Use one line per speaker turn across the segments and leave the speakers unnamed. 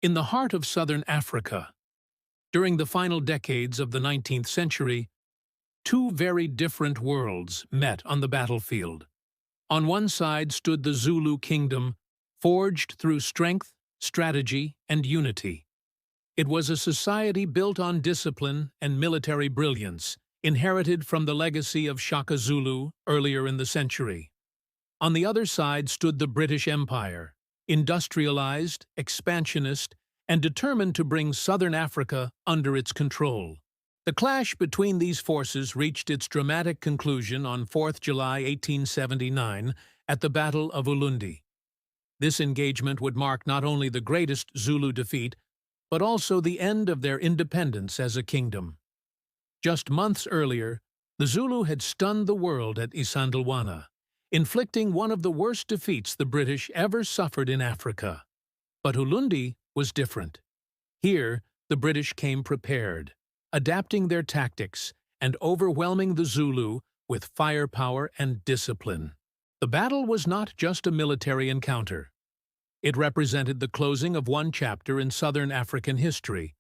In the heart of southern Africa, during the final decades of the 19th century, two very different worlds met on the battlefield. On one side stood the Zulu Kingdom, forged through strength, strategy, and unity. It was a society built on discipline and military brilliance, inherited from the legacy of Shaka Zulu earlier in the century. On the other side stood the British Empire, industrialized, expansionist, and determined to bring southern Africa under its control. The clash between these forces reached its dramatic conclusion on 4th July 1879 at the Battle of Ulundi. This engagement would mark not only the greatest Zulu defeat, but also the end of their independence as a kingdom. Just months earlier, the Zulu had stunned the world at Isandlwana, inflicting one of the worst defeats the British ever suffered in Africa. But Ulundi was different. Here, the British came prepared, adapting their tactics and overwhelming the Zulu with firepower and discipline. The battle was not just a military encounter. It represented the closing of one chapter in southern African history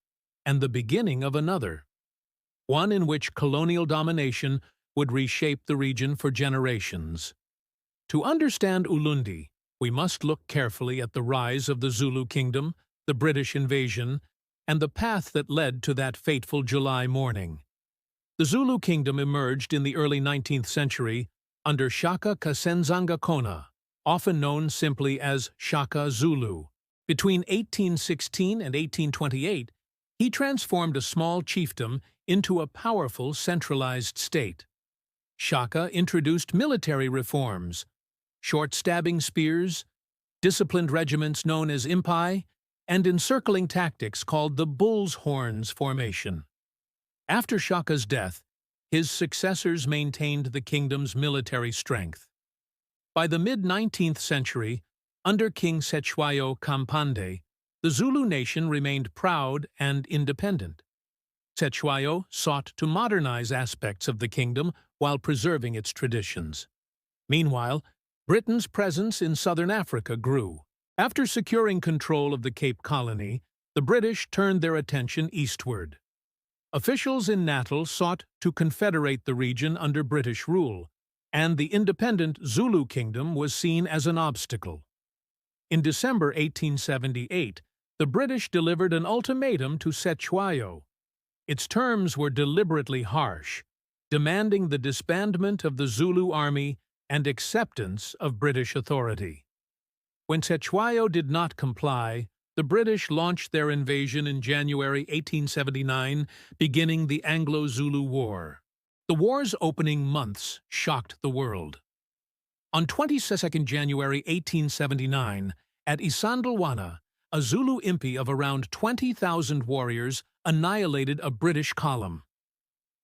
and the beginning of another, one in which colonial domination would reshape the region for generations. To understand Ulundi, we must look carefully at the rise of the Zulu Kingdom, the British invasion, and the path that led to that fateful July morning. The Zulu Kingdom emerged in the early 19th century under Shaka Zulu, often known simply as Shaka Zulu. Between 1816 and 1828, he transformed a small chiefdom into a powerful centralized state. Shaka introduced military reforms, short stabbing spears, disciplined regiments known as impai, and encircling tactics called the bull's horns formation. After Shaka's death, his successors maintained the kingdom's military strength. By the mid-19th century, under King Cetshwayo Kampande, the Zulu nation remained proud and independent. Cetshwayo sought to modernize aspects of the kingdom while preserving its traditions. Meanwhile, Britain's presence in southern Africa grew. After securing control of the Cape Colony, the British turned their attention eastward. Officials in Natal sought to confederate the region under British rule, and the independent Zulu Kingdom was seen as an obstacle. In December 1878, the British delivered an ultimatum to Cetshwayo. Its terms were deliberately harsh, demanding the disbandment of the Zulu army and acceptance of British authority. When Cetshwayo did not comply, the British launched their invasion in January 1879, beginning the Anglo-Zulu War. The war's opening months shocked the world. On 22nd January 1879, at Isandlwana, a Zulu impi of around 20,000 warriors annihilated a British column.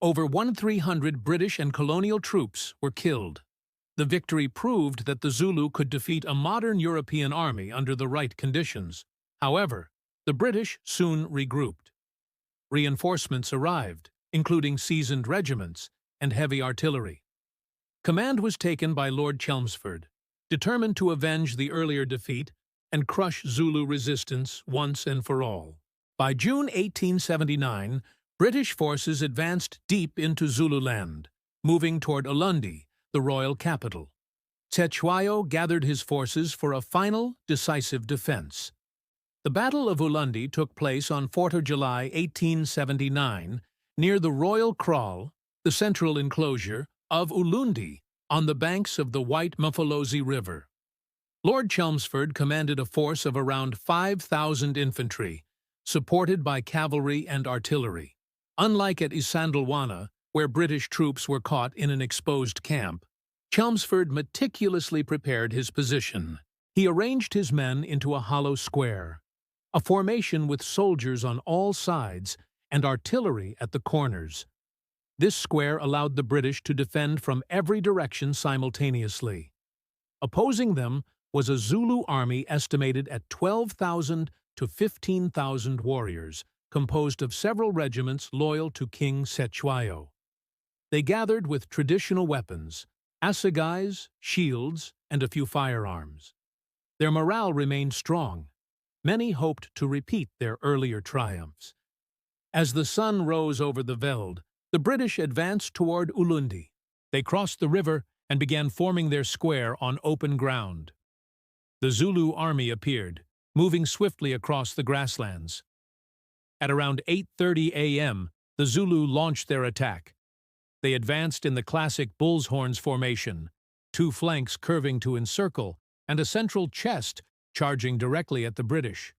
Over 1,300 British and colonial troops were killed. The victory proved that the Zulu could defeat a modern European army under the right conditions. However, the British soon regrouped. Reinforcements arrived, including seasoned regiments and heavy artillery. Command was taken by Lord Chelmsford, determined to avenge the earlier defeat and crush Zulu resistance once and for all. By June 1879, British forces advanced deep into Zululand, moving toward Ulundi, the royal capital. Cetshwayo gathered his forces for a final, decisive defense. The Battle of Ulundi took place on 4th July 1879 near the Royal Kraal, the central enclosure, of Ulundi on the banks of the White Mfolozi River. Lord Chelmsford commanded a force of around 5,000 infantry, supported by cavalry and artillery. Unlike at Isandlwana, where British troops were caught in an exposed camp, Chelmsford meticulously prepared his position. He arranged his men into a hollow square, a formation with soldiers on all sides and artillery at the corners. This square allowed the British to defend from every direction simultaneously. Opposing them was a Zulu army estimated at 12,000 to 15,000 warriors, composed of several regiments loyal to King Cetshwayo. They gathered with traditional weapons, assegais, shields, and a few firearms. Their morale remained strong. Many hoped to repeat their earlier triumphs. As the sun rose over the veld, the British advanced toward Ulundi. They crossed the river and began forming their square on open ground. The Zulu army appeared, moving swiftly across the grasslands. At around 8:30 a.m., the Zulu launched their attack. They advanced in the classic bull's horns formation, two flanks curving to encircle, and a central chest charging directly at the British.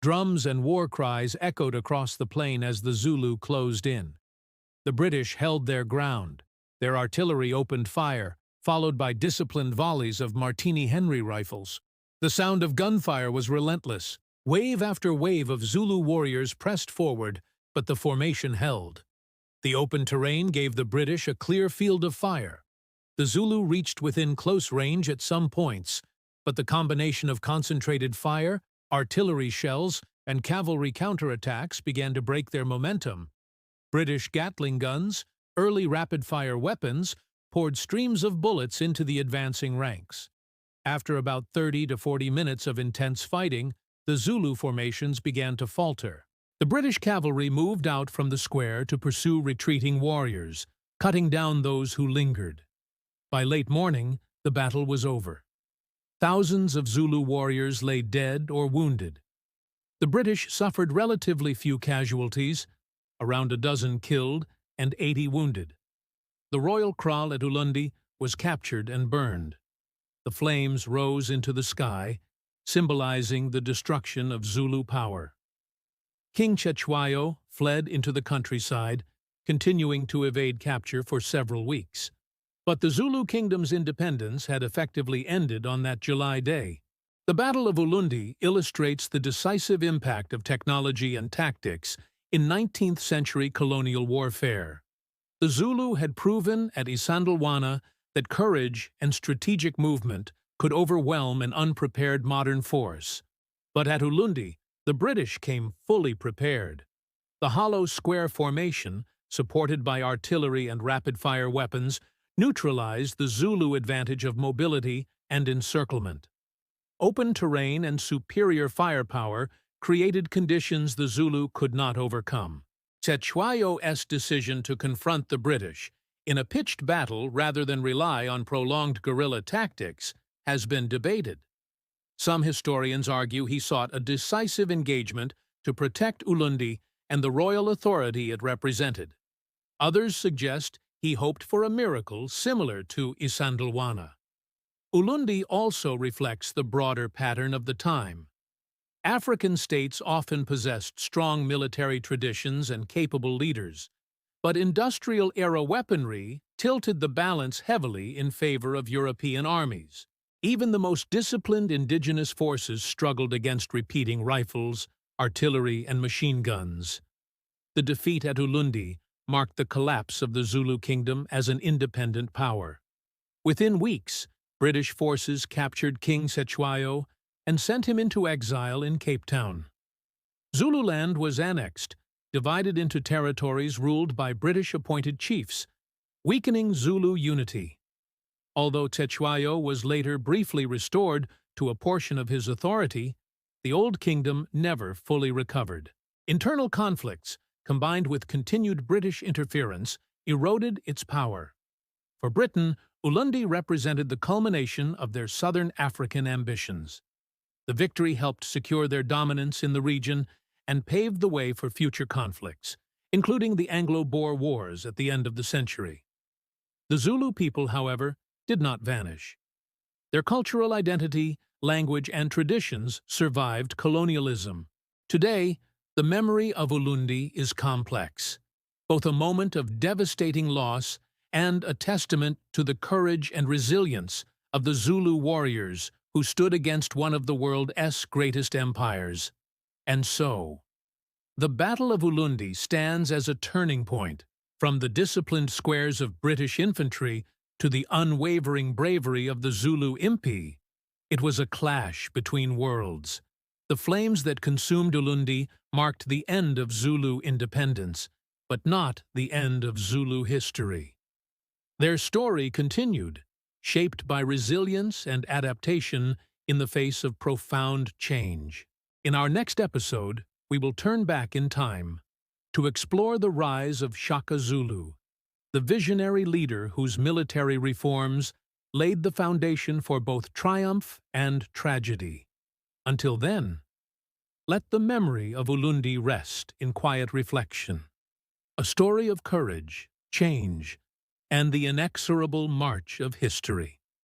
Drums and war cries echoed across the plain as the Zulu closed in. The British held their ground. Their artillery opened fire, followed by disciplined volleys of Martini Henry rifles. The sound of gunfire was relentless. Wave after wave of Zulu warriors pressed forward, but the formation held. The open terrain gave the British a clear field of fire. The Zulu reached within close range at some points, but the combination of concentrated fire, artillery shells, and cavalry counterattacks began to break their momentum. British Gatling guns, early rapid-fire weapons, poured streams of bullets into the advancing ranks. After about 30 to 40 minutes of intense fighting, the Zulu formations began to falter. The British cavalry moved out from the square to pursue retreating warriors, cutting down those who lingered. By late morning, the battle was over. Thousands of Zulu warriors lay dead or wounded. The British suffered relatively few casualties, around a dozen killed and 80 wounded. The royal kraal at Ulundi was captured and burned. The flames rose into the sky, symbolizing the destruction of Zulu power. King Cetshwayo fled into the countryside, continuing to evade capture for several weeks. But the Zulu Kingdom's independence had effectively ended on that July day. The Battle of Ulundi illustrates the decisive impact of technology and tactics in 19th-century colonial warfare. The Zulu had proven at Isandlwana that courage and strategic movement could overwhelm an unprepared modern force. But at Ulundi, the British came fully prepared. The hollow square formation, supported by artillery and rapid-fire weapons, neutralized the Zulu advantage of mobility and encirclement. Open terrain and superior firepower created conditions the Zulu could not overcome. Cetshwayo's decision to confront the British in a pitched battle rather than rely on prolonged guerrilla tactics has been debated. Some historians argue he sought a decisive engagement to protect Ulundi and the royal authority it represented. Others suggest he hoped for a miracle similar to Isandlwana. Ulundi also reflects the broader pattern of the time. African states often possessed strong military traditions and capable leaders, but industrial-era weaponry tilted the balance heavily in favor of European armies. Even the most disciplined indigenous forces struggled against repeating rifles, artillery, and machine guns. The defeat at Ulundi marked the collapse of the Zulu Kingdom as an independent power. Within weeks, British forces captured King Cetshwayo and sent him into exile in Cape Town. Zululand was annexed, divided into territories ruled by British-appointed chiefs, weakening Zulu unity. Although Cetshwayo was later briefly restored to a portion of his authority, the Old Kingdom never fully recovered. Internal conflicts, combined with continued British interference, eroded its power. For Britain, Ulundi represented the culmination of their southern African ambitions. The victory helped secure their dominance in the region and paved the way for future conflicts, including the Anglo-Boer Wars at the end of the century. The Zulu people, however, did not vanish. Their cultural identity, language, and traditions survived colonialism. Today, the memory of Ulundi is complex, both a moment of devastating loss and a testament to the courage and resilience of the Zulu warriors who stood against one of the world's greatest empires. And so, the Battle of Ulundi stands as a turning point, from the disciplined squares of British infantry to the unwavering bravery of the Zulu Empire. It was a clash between worlds. The flames that consumed Ulundi marked the end of Zulu independence, but not the end of Zulu history. Their story continued, shaped by resilience and adaptation in the face of profound change. In our next episode, we will turn back in time to explore the rise of Shaka Zulu, the visionary leader whose military reforms laid the foundation for both triumph and tragedy. Until then, let the memory of Ulundi rest in quiet reflection, a story of courage, change, and the inexorable march of history.